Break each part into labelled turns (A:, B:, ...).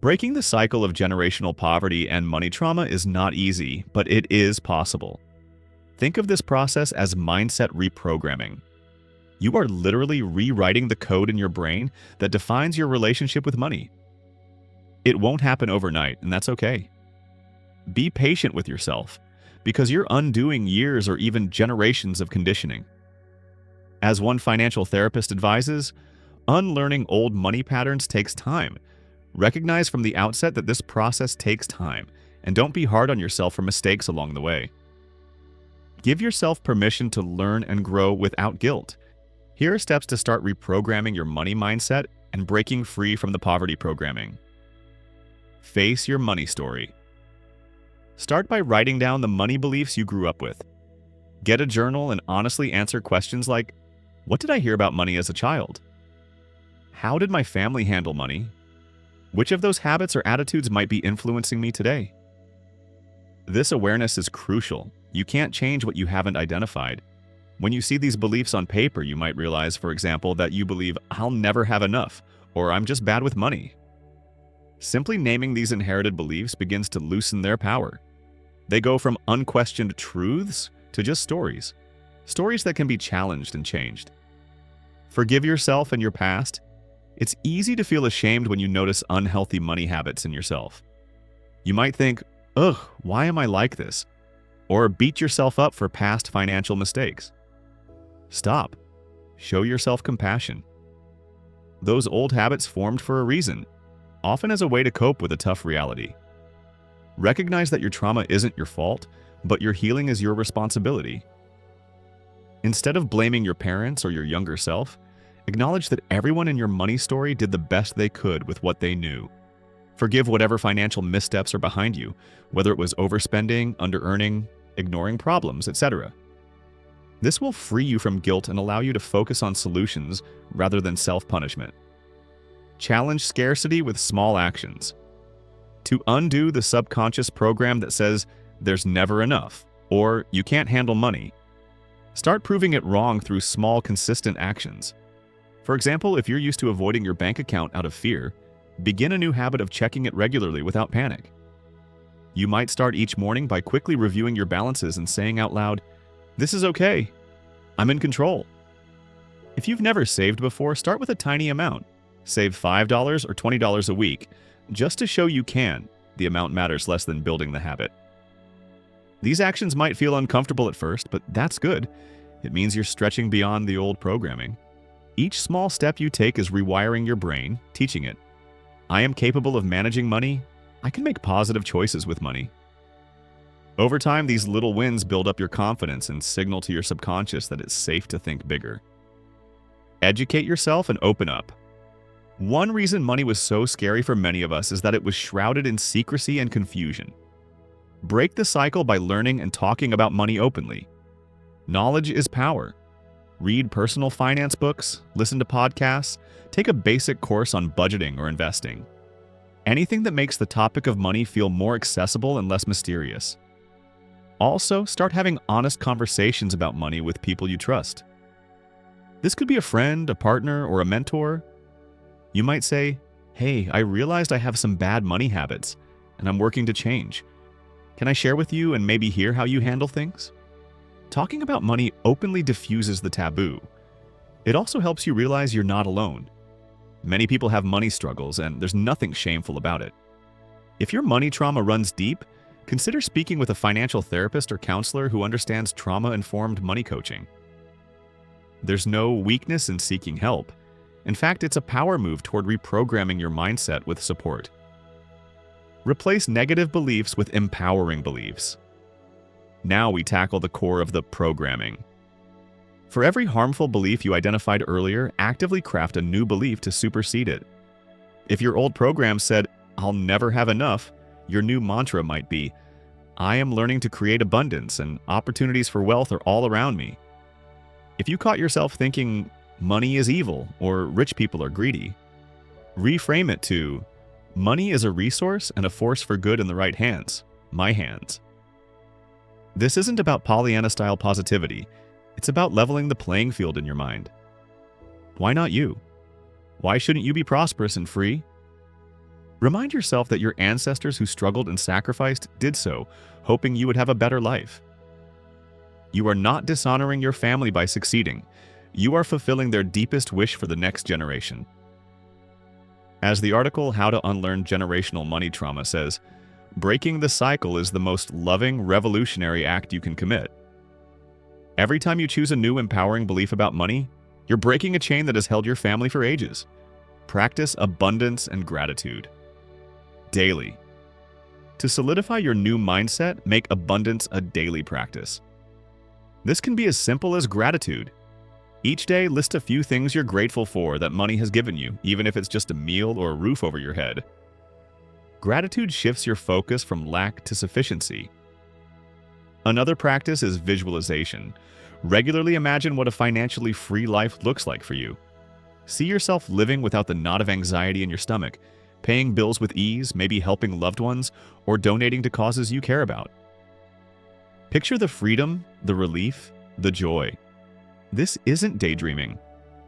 A: Breaking the cycle of generational poverty and money trauma is not easy, but it is possible. Think of this process as mindset reprogramming. You are literally rewriting the code in your brain that defines your relationship with money. It won't happen overnight, and that's okay. Be patient with yourself, because you're undoing years or even generations of conditioning. As one financial therapist advises, unlearning old money patterns takes time. Recognize from the outset that this process takes time, and don't be hard on yourself for mistakes along the way. Give yourself permission to learn and grow without guilt. Here are steps to start reprogramming your money mindset and breaking free from the poverty programming. Face your money story. Start by writing down the money beliefs you grew up with. Get a journal and honestly answer questions like, what did I hear about money as a child? How did my family handle money? Which of those habits or attitudes might be influencing me today? This awareness is crucial. You can't change what you haven't identified. When you see these beliefs on paper, you might realize, for example, that you believe, I'll never have enough, or I'm just bad with money. Simply naming these inherited beliefs begins to loosen their power. They go from unquestioned truths to just stories. Stories that can be challenged and changed. Forgive yourself and your past. It's easy to feel ashamed when you notice unhealthy money habits in yourself. You might think, ugh, why am I like this? Or beat yourself up for past financial mistakes. Stop. Show yourself compassion. Those old habits formed for a reason, often as a way to cope with a tough reality. Recognize that your trauma isn't your fault, but your healing is your responsibility. Instead of blaming your parents or your younger self, acknowledge that everyone in your money story did the best they could with what they knew. Forgive whatever financial missteps are behind you, whether it was overspending, under-earning, ignoring problems, etc. This will free you from guilt and allow you to focus on solutions rather than self-punishment. Challenge scarcity with small actions. To undo the subconscious program that says, there's never enough, or you can't handle money, start proving it wrong through small, consistent actions. For example, if you're used to avoiding your bank account out of fear, begin a new habit of checking it regularly without panic. You might start each morning by quickly reviewing your balances and saying out loud, this is okay. I'm in control. If you've never saved before, start with a tiny amount. Save $5 or $20 a week, just to show you can. The amount matters less than building the habit. These actions might feel uncomfortable at first, but that's good. It means you're stretching beyond the old programming. Each small step you take is rewiring your brain, teaching it, I am capable of managing money. I can make positive choices with money. Over time, these little wins build up your confidence and signal to your subconscious that it's safe to think bigger. Educate yourself and open up. One reason money was so scary for many of us is that it was shrouded in secrecy and confusion. Break the cycle by learning and talking about money openly. Knowledge is power. Read personal finance books, listen to podcasts, take a basic course on budgeting or investing. Anything that makes the topic of money feel more accessible and less mysterious. Also, start having honest conversations about money with people you trust. This could be a friend, a partner, or a mentor. You might say, hey, I realized I have some bad money habits, and I'm working to change. Can I share with you and maybe hear how you handle things? Talking about money openly diffuses the taboo. It also helps you realize you're not alone. Many people have money struggles, and there's nothing shameful about it. If your money trauma runs deep, consider speaking with a financial therapist or counselor who understands trauma-informed money coaching. There's no weakness in seeking help. In fact, it's a power move toward reprogramming your mindset with support. Replace negative beliefs with empowering beliefs. Now we tackle the core of the programming. For every harmful belief you identified earlier, actively craft a new belief to supersede it. If your old program said, I'll never have enough, your new mantra might be, I am learning to create abundance and opportunities for wealth are all around me. If you caught yourself thinking money is evil or rich people are greedy, reframe it to, money is a resource and a force for good in the right hands, my hands. This isn't about Pollyanna-style positivity. It's about leveling the playing field in your mind. Why not you? Why shouldn't you be prosperous and free? Remind yourself that your ancestors who struggled and sacrificed did so, hoping you would have a better life. You are not dishonoring your family by succeeding. You are fulfilling their deepest wish for the next generation. As the article How to Unlearn Generational Money Trauma says, breaking the cycle is the most loving, revolutionary act you can commit. Every time you choose a new empowering belief about money, you're breaking a chain that has held your family for ages. Practice abundance and gratitude. Daily. To solidify your new mindset, make abundance a daily practice. This can be as simple as gratitude. Each day, list a few things you're grateful for that money has given you, even if it's just a meal or a roof over your head. Gratitude shifts your focus from lack to sufficiency. Another practice is visualization. Regularly imagine what a financially free life looks like for you. See yourself living without the knot of anxiety in your stomach, paying bills with ease, maybe helping loved ones, or donating to causes you care about. Picture the freedom, the relief, the joy. This isn't daydreaming.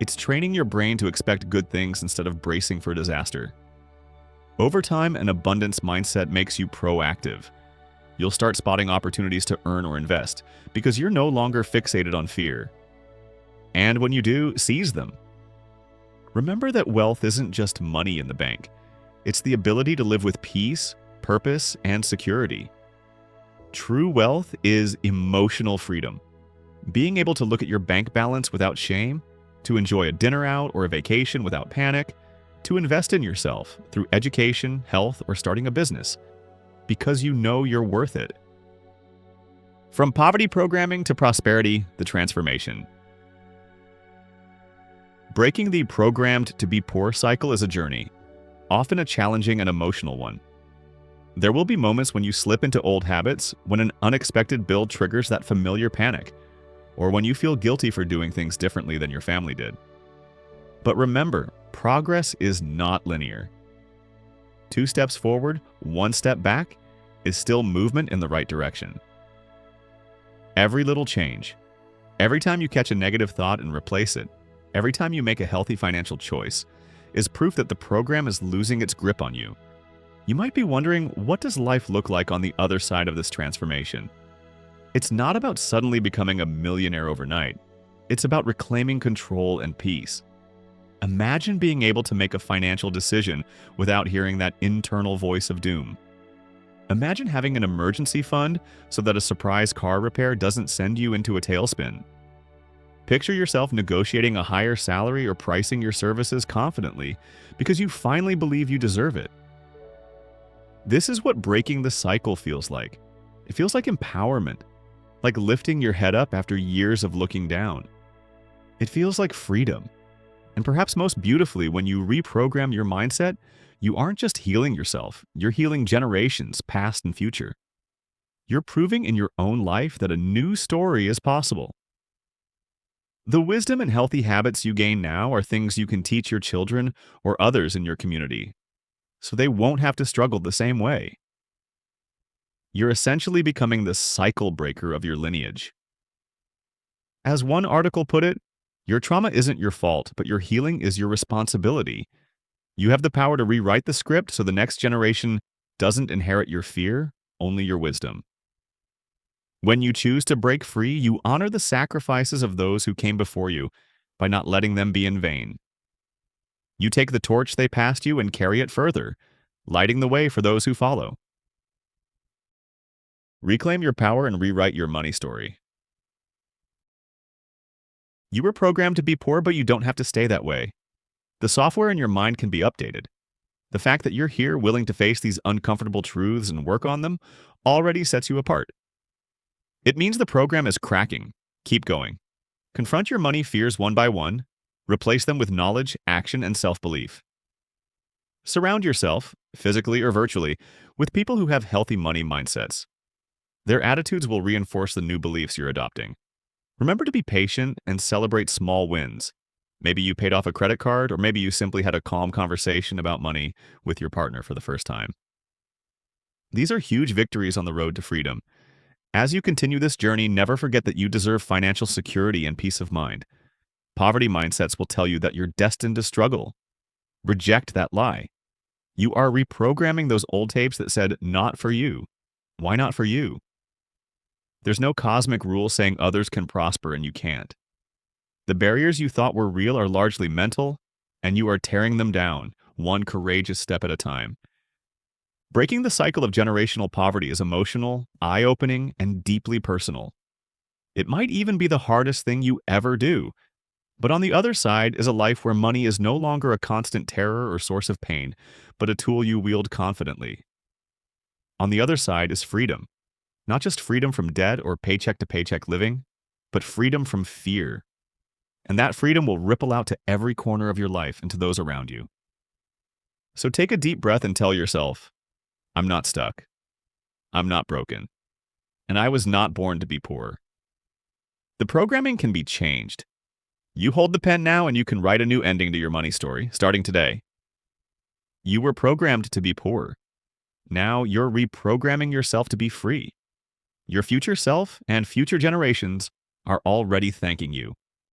A: It's training your brain to expect good things instead of bracing for disaster. Over time, an abundance mindset makes you proactive. You'll start spotting opportunities to earn or invest because you're no longer fixated on fear. And when you do, seize them. Remember that wealth isn't just money in the bank. It's the ability to live with peace, purpose, and security. True wealth is emotional freedom. Being able to look at your bank balance without shame, to enjoy a dinner out or a vacation without panic, to invest in yourself through education, health, or starting a business, because you know you're worth it. From poverty programming to prosperity, the transformation. Breaking the programmed to be poor cycle is a journey, often a challenging and emotional one. There will be moments when you slip into old habits, when an unexpected bill triggers that familiar panic, or when you feel guilty for doing things differently than your family did. But remember, progress is not linear. 2 steps forward, 1 step back is still movement in the right direction. Every little change, every time you catch a negative thought and replace it, every time you make a healthy financial choice, is proof that the program is losing its grip on you. You might be wondering, what does life look like on the other side of this transformation? It's not about suddenly becoming a millionaire overnight. It's about reclaiming control and peace. Imagine being able to make a financial decision without hearing that internal voice of doom. Imagine having an emergency fund so that a surprise car repair doesn't send you into a tailspin. Picture yourself negotiating a higher salary or pricing your services confidently because you finally believe you deserve it. This is what breaking the cycle feels like. It feels like empowerment, like lifting your head up after years of looking down. It feels like freedom. And perhaps most beautifully, when you reprogram your mindset, you aren't just healing yourself, you're healing generations, past and future. You're proving in your own life that a new story is possible. The wisdom and healthy habits you gain now are things you can teach your children or others in your community, so they won't have to struggle the same way. You're essentially becoming the cycle breaker of your lineage. As one article put it, your trauma isn't your fault, but your healing is your responsibility. You have the power to rewrite the script so the next generation doesn't inherit your fear, only your wisdom. When you choose to break free, you honor the sacrifices of those who came before you by not letting them be in vain. You take the torch they passed you and carry it further, lighting the way for those who follow. Reclaim your power and rewrite your money story. You were programmed to be poor, but you don't have to stay that way. The software in your mind can be updated. The fact that you're here willing to face these uncomfortable truths and work on them already sets you apart. It means the program is cracking. Keep going. Confront your money fears one by one. Replace them with knowledge, action, and self-belief. Surround yourself, physically or virtually, with people who have healthy money mindsets. Their attitudes will reinforce the new beliefs you're adopting. Remember to be patient and celebrate small wins. Maybe you paid off a credit card, or maybe you simply had a calm conversation about money with your partner for the first time. These are huge victories on the road to freedom. As you continue this journey, never forget that you deserve financial security and peace of mind. Poverty mindsets will tell you that you're destined to struggle. Reject that lie. You are reprogramming those old tapes that said, not for you. Why not for you? There's no cosmic rule saying others can prosper and you can't. The barriers you thought were real are largely mental, and you are tearing them down, one courageous step at a time. Breaking the cycle of generational poverty is emotional, eye-opening, and deeply personal. It might even be the hardest thing you ever do. But on the other side is a life where money is no longer a constant terror or source of pain, but a tool you wield confidently. On the other side is freedom. Not just freedom from debt or paycheck-to-paycheck living, but freedom from fear. And that freedom will ripple out to every corner of your life and to those around you. So take a deep breath and tell yourself, I'm not stuck. I'm not broken. And I was not born to be poor. The programming can be changed. You hold the pen now and you can write a new ending to your money story, starting today. You were programmed to be poor. Now you're reprogramming yourself to be free. Your future self and future generations are already thanking you.